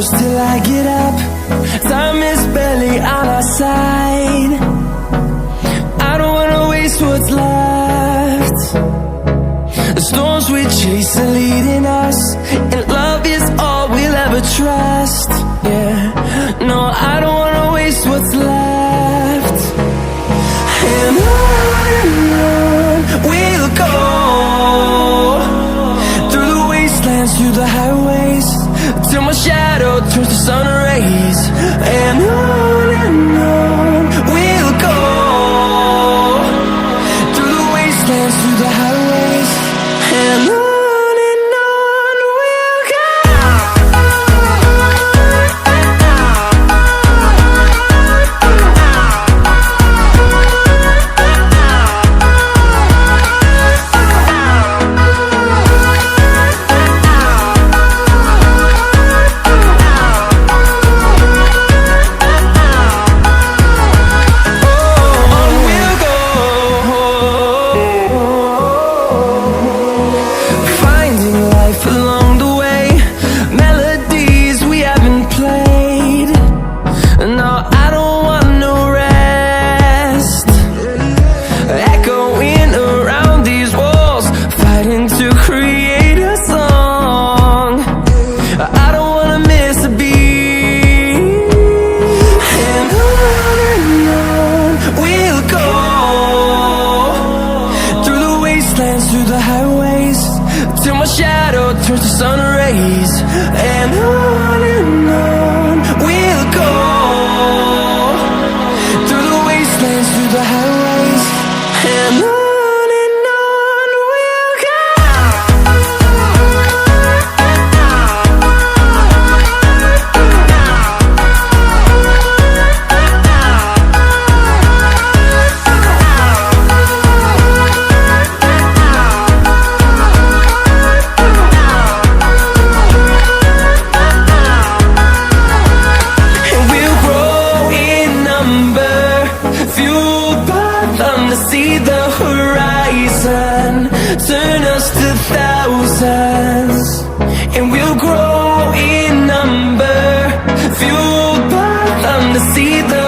close till I get up. Time is barely on our side. I don't wanna waste what's left. The storms we chase are leading us, and love is all we'll ever trust. Yeah, no, I don't wanna waste what's left. And on we'll go, through the wastelands, through the highways, till my shadow turns to sun rays. And on we'll go, through the wastelands, through the highways, and on we'll go. Through the highways, till my shadow turns to sun rays. And on we'll go, through the wastelands, through the highways, and on we'll go. To see the horizon turn us to thousands, and we'll grow in number, fueled by them to see the